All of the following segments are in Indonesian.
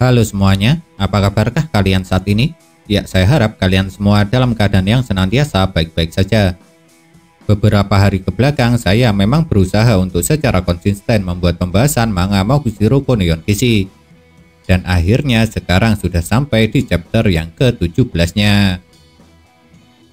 Halo semuanya, apa kabarkah kalian saat ini? Ya, saya harap kalian semua dalam keadaan yang senantiasa baik-baik saja. Beberapa hari kebelakang, saya memang berusaha untuk secara konsisten membuat pembahasan manga Mokushiroko no Yonkishi. Dan akhirnya sekarang sudah sampai di chapter yang ke-17-nya.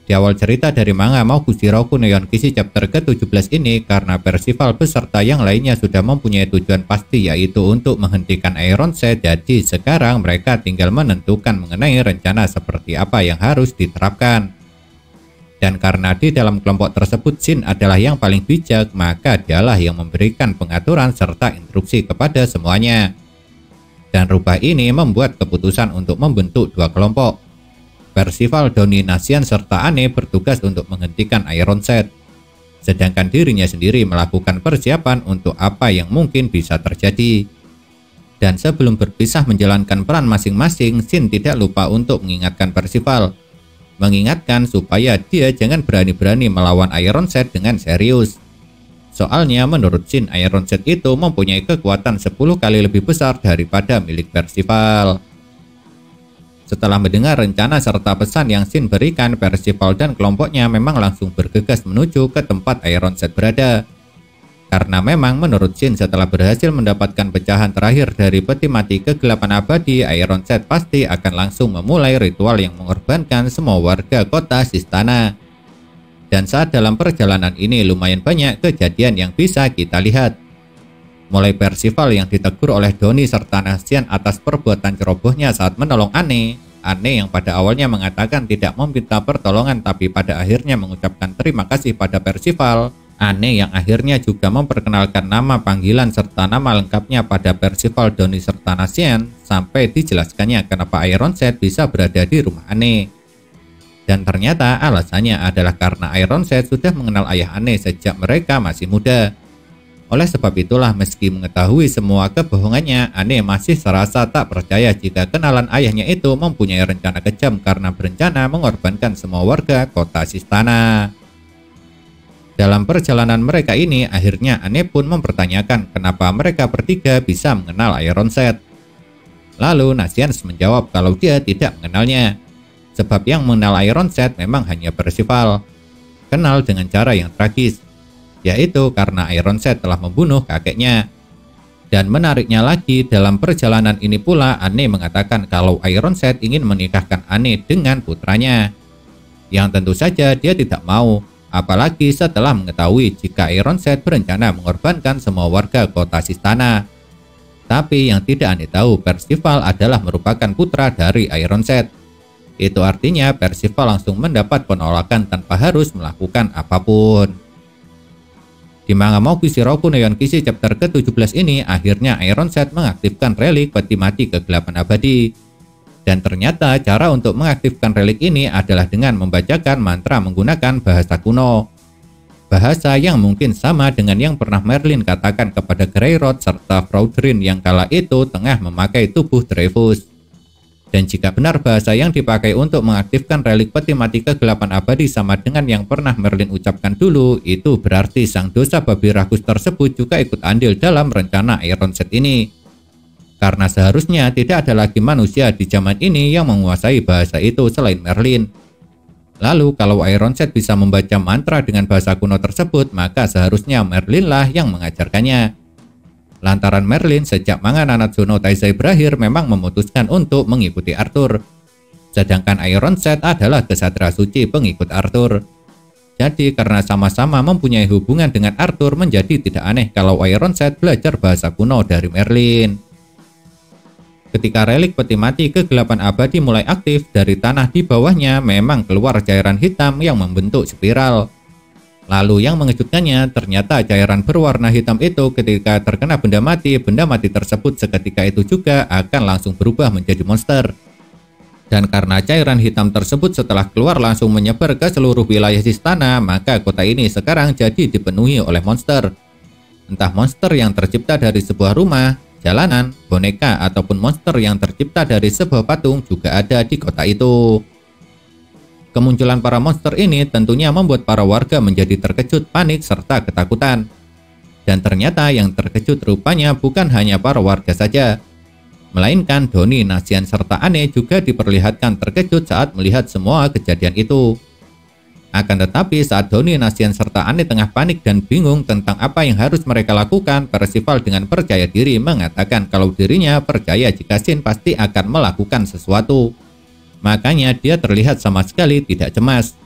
Di awal cerita dari manga Mokushiroko no Yonkishi chapter ke-17 ini, karena Percival beserta yang lainnya sudah mempunyai tujuan pasti, yaitu untuk menghentikan Ironset. Jadi sekarang mereka tinggal menentukan mengenai rencana seperti apa yang harus diterapkan. Dan karena di dalam kelompok tersebut Shin adalah yang paling bijak, maka dialah yang memberikan pengaturan serta instruksi kepada semuanya. Dan rubah ini membuat keputusan untuk membentuk dua kelompok. Percival, Donnie, Nasian, serta Anne bertugas untuk menghentikan Ironset. Sedangkan dirinya sendiri melakukan persiapan untuk apa yang mungkin bisa terjadi. Dan sebelum berpisah menjalankan peran masing-masing, Shin tidak lupa untuk mengingatkan Percival. Mengingatkan supaya dia jangan berani-berani melawan Ironset dengan serius. Soalnya menurut Shin, Ironset itu mempunyai kekuatan 10 kali lebih besar daripada milik Percival. Setelah mendengar rencana serta pesan yang Shin berikan, Percival dan kelompoknya memang langsung bergegas menuju ke tempat Ironset berada. Karena memang menurut Shin, setelah berhasil mendapatkan pecahan terakhir dari peti mati kegelapan abadi, Ironset pasti akan langsung memulai ritual yang mengorbankan semua warga kota Sistana. Dan saat dalam perjalanan ini lumayan banyak kejadian yang bisa kita lihat. Mulai Percival yang ditegur oleh Donnie serta Nasian atas perbuatan cerobohnya saat menolong Anne. Anne yang pada awalnya mengatakan tidak meminta pertolongan tapi pada akhirnya mengucapkan terima kasih pada Percival. Anne yang akhirnya juga memperkenalkan nama panggilan serta nama lengkapnya pada Percival, Donnie serta Nasian sampai dijelaskannya kenapa Ironset bisa berada di rumah Anne. Dan ternyata alasannya adalah karena Ironset sudah mengenal ayah Anne sejak mereka masih muda. Oleh sebab itulah meski mengetahui semua kebohongannya, Anne masih serasa tak percaya jika kenalan ayahnya itu mempunyai rencana kejam karena berencana mengorbankan semua warga kota Sistana. Dalam perjalanan mereka ini, akhirnya Anne pun mempertanyakan kenapa mereka bertiga bisa mengenal Ironset. Lalu Nasian menjawab kalau dia tidak mengenalnya. Sebab yang mengenal Ironset memang hanya Percival. Kenal dengan cara yang tragis, yaitu karena Ironset telah membunuh kakeknya. Dan menariknya lagi, dalam perjalanan ini pula Anne mengatakan kalau Ironset ingin menikahkan Anne dengan putranya. Yang tentu saja dia tidak mau, apalagi setelah mengetahui jika Ironset berencana mengorbankan semua warga kota Sistana. Tapi yang tidak Anne tahu, Percival adalah merupakan putra dari Ironset. Itu artinya Percival langsung mendapat penolakan tanpa harus melakukan apapun. Di manga Mokushiroko no Yonkishi chapter ke-17 ini, akhirnya Ironset mengaktifkan relik peti mati kegelapan abadi. Dan ternyata cara untuk mengaktifkan relik ini adalah dengan membacakan mantra menggunakan bahasa kuno. Bahasa yang mungkin sama dengan yang pernah Merlin katakan kepada Greyrod serta Fraudrin yang kala itu tengah memakai tubuh Dreyfus. Dan jika benar bahasa yang dipakai untuk mengaktifkan relik peti mati kegelapan abadi sama dengan yang pernah Merlin ucapkan dulu, itu berarti sang dosa babi rakus tersebut juga ikut andil dalam rencana Ironset ini. Karena seharusnya tidak ada lagi manusia di zaman ini yang menguasai bahasa itu selain Merlin. Lalu kalau Ironset bisa membaca mantra dengan bahasa kuno tersebut, maka seharusnya Merlin lah yang mengajarkannya. Lantaran Merlin sejak manga Nanatsu no Taizai berakhir memang memutuskan untuk mengikuti Arthur. Sedangkan Ironset adalah kesatria suci pengikut Arthur. Jadi karena sama-sama mempunyai hubungan dengan Arthur, menjadi tidak aneh kalau Ironset belajar bahasa kuno dari Merlin. Ketika relik peti mati kegelapan abadi mulai aktif, dari tanah di bawahnya memang keluar cairan hitam yang membentuk spiral. Lalu yang mengejutkannya, ternyata cairan berwarna hitam itu ketika terkena benda mati tersebut seketika itu juga akan langsung berubah menjadi monster. Dan karena cairan hitam tersebut setelah keluar langsung menyebar ke seluruh wilayah Sistana, maka kota ini sekarang jadi dipenuhi oleh monster. Entah monster yang tercipta dari sebuah rumah, jalanan, boneka, ataupun monster yang tercipta dari sebuah patung juga ada di kota itu. Kemunculan para monster ini tentunya membuat para warga menjadi terkejut, panik, serta ketakutan. Dan ternyata yang terkejut rupanya bukan hanya para warga saja. Melainkan Doni, Nasian, serta Anne juga diperlihatkan terkejut saat melihat semua kejadian itu. Akan tetapi saat Doni, Nasian, serta Anne tengah panik dan bingung tentang apa yang harus mereka lakukan, Percival dengan percaya diri mengatakan kalau dirinya percaya jika Shin pasti akan melakukan sesuatu. Makanya dia terlihat sama sekali tidak cemas.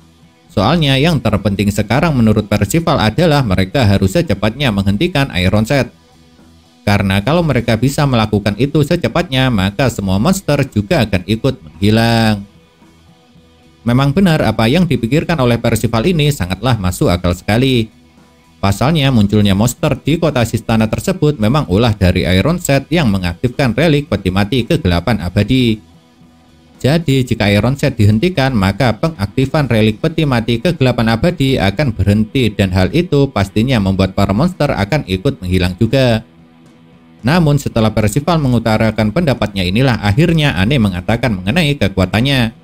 Soalnya yang terpenting sekarang menurut Percival adalah mereka harus secepatnya menghentikan Ironset. Karena kalau mereka bisa melakukan itu secepatnya, maka semua monster juga akan ikut menghilang. Memang benar apa yang dipikirkan oleh Percival ini sangatlah masuk akal sekali. Pasalnya munculnya monster di kota Sistana tersebut memang ulah dari Ironset yang mengaktifkan relik peti mati kegelapan abadi. Jadi jika Ironset dihentikan, maka pengaktifan relik peti mati kegelapan abadi akan berhenti dan hal itu pastinya membuat para monster akan ikut menghilang juga. Namun setelah Percival mengutarakan pendapatnya inilah akhirnya Anne mengatakan mengenai kekuatannya.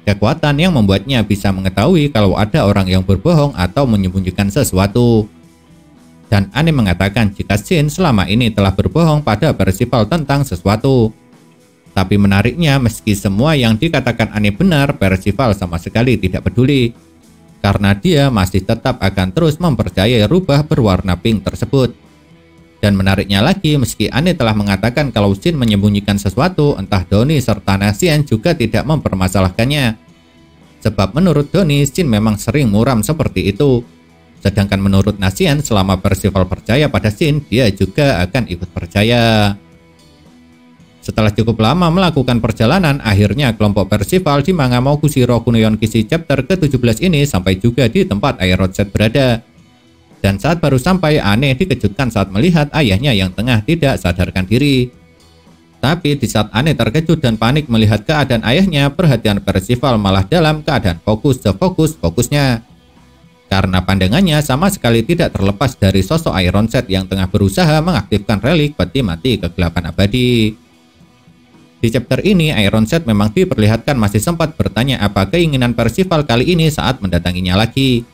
Kekuatan yang membuatnya bisa mengetahui kalau ada orang yang berbohong atau menyembunyikan sesuatu. Dan Anne mengatakan jika Shin selama ini telah berbohong pada Percival tentang sesuatu. Tapi menariknya meski semua yang dikatakan Anne benar, Percival sama sekali tidak peduli. Karena dia masih tetap akan terus mempercayai rubah berwarna pink tersebut. Dan menariknya lagi, meski Anne telah mengatakan kalau Shin menyembunyikan sesuatu, entah Doni serta Nasian juga tidak mempermasalahkannya. Sebab menurut Doni, Shin memang sering muram seperti itu. Sedangkan menurut Nasian, selama Percival percaya pada Shin, dia juga akan ikut percaya. Setelah cukup lama melakukan perjalanan, akhirnya kelompok Percival di Mangamou Kushiro Kunoyon Kishi chapter ke-17 ini sampai juga di tempat Ironset berada. Dan saat baru sampai, Anne dikejutkan saat melihat ayahnya yang tengah tidak sadarkan diri. Tapi di saat Anne terkejut dan panik melihat keadaan ayahnya, perhatian Percival malah dalam keadaan fokusnya. Karena pandangannya sama sekali tidak terlepas dari sosok Ironset yang tengah berusaha mengaktifkan relik peti mati kegelapan abadi. Di chapter ini, Ironset memang diperlihatkan masih sempat bertanya apa keinginan Percival kali ini saat mendatanginya lagi.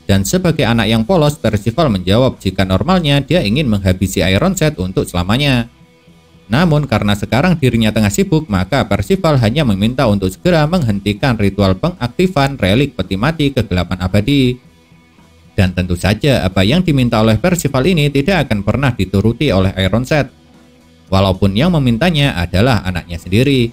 Dan sebagai anak yang polos, Percival menjawab jika normalnya dia ingin menghabisi Ironset untuk selamanya. Namun karena sekarang dirinya tengah sibuk, maka Percival hanya meminta untuk segera menghentikan ritual pengaktifan relik peti mati kegelapan abadi. Dan tentu saja apa yang diminta oleh Percival ini tidak akan pernah dituruti oleh Ironset. Walaupun yang memintanya adalah anaknya sendiri.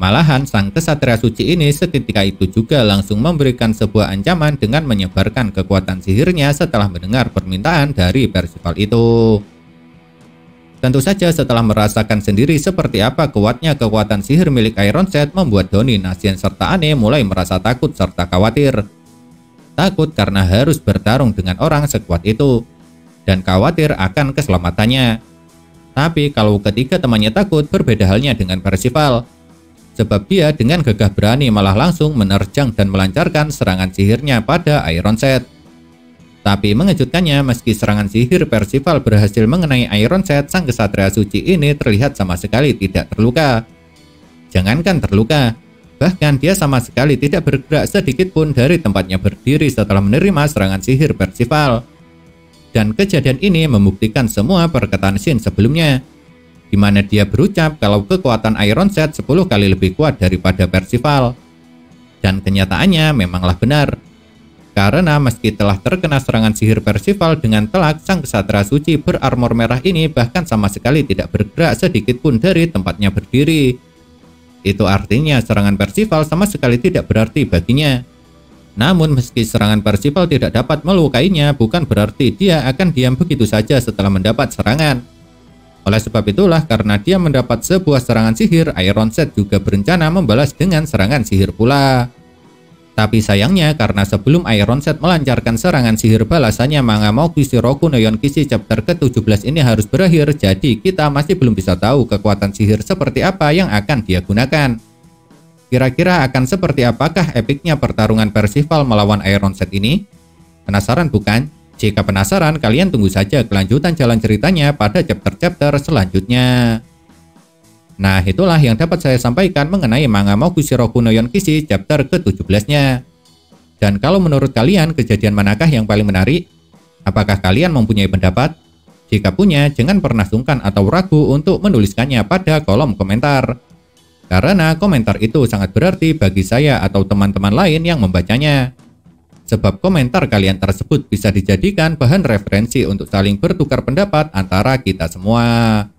Malahan sang kesatria suci ini seketika itu juga langsung memberikan sebuah ancaman dengan menyebarkan kekuatan sihirnya setelah mendengar permintaan dari Percival itu. Tentu saja setelah merasakan sendiri seperti apa kuatnya kekuatan sihir milik Ironset membuat Doni, Nasian, serta Anne mulai merasa takut serta khawatir. Takut karena harus bertarung dengan orang sekuat itu, dan khawatir akan keselamatannya. Tapi kalau ketiga temannya takut, berbeda halnya dengan Percival. Sebab dia dengan gagah berani malah langsung menerjang dan melancarkan serangan sihirnya pada Ironset. Tapi mengejutkannya, meski serangan sihir Percival berhasil mengenai Ironset, sang kesatria suci ini terlihat sama sekali tidak terluka. Jangankan terluka, bahkan dia sama sekali tidak bergerak sedikit pun dari tempatnya berdiri setelah menerima serangan sihir Percival. Dan kejadian ini membuktikan semua perkataan Shin sebelumnya, di mana dia berucap kalau kekuatan Ironset 10 kali lebih kuat daripada Percival. Dan kenyataannya memanglah benar. Karena meski telah terkena serangan sihir Percival dengan telak, sang kesatria suci berarmor merah ini bahkan sama sekali tidak bergerak sedikit pun dari tempatnya berdiri. Itu artinya serangan Percival sama sekali tidak berarti baginya. Namun meski serangan Percival tidak dapat melukainya, bukan berarti dia akan diam begitu saja setelah mendapat serangan. Oleh sebab itulah, karena dia mendapat sebuah serangan sihir, Ironset juga berencana membalas dengan serangan sihir pula. Tapi sayangnya, karena sebelum Ironset melancarkan serangan sihir balasannya, Mangamou Kushiro Kunoyon Kishi chapter ke-17 ini harus berakhir, jadi kita masih belum bisa tahu kekuatan sihir seperti apa yang akan dia gunakan. Kira-kira akan seperti apakah epiknya pertarungan Percival melawan Ironset ini? Penasaran bukan? Jika penasaran, kalian tunggu saja kelanjutan jalan ceritanya pada chapter-chapter selanjutnya. Nah, itulah yang dapat saya sampaikan mengenai Mangamou Kushiro Kunoyon Kishi chapter ke-17-nya. Dan kalau menurut kalian, kejadian manakah yang paling menarik? Apakah kalian mempunyai pendapat? Jika punya, jangan pernah sungkan atau ragu untuk menuliskannya pada kolom komentar. Karena komentar itu sangat berarti bagi saya atau teman-teman lain yang membacanya. Sebab komentar kalian tersebut bisa dijadikan bahan referensi untuk saling bertukar pendapat antara kita semua.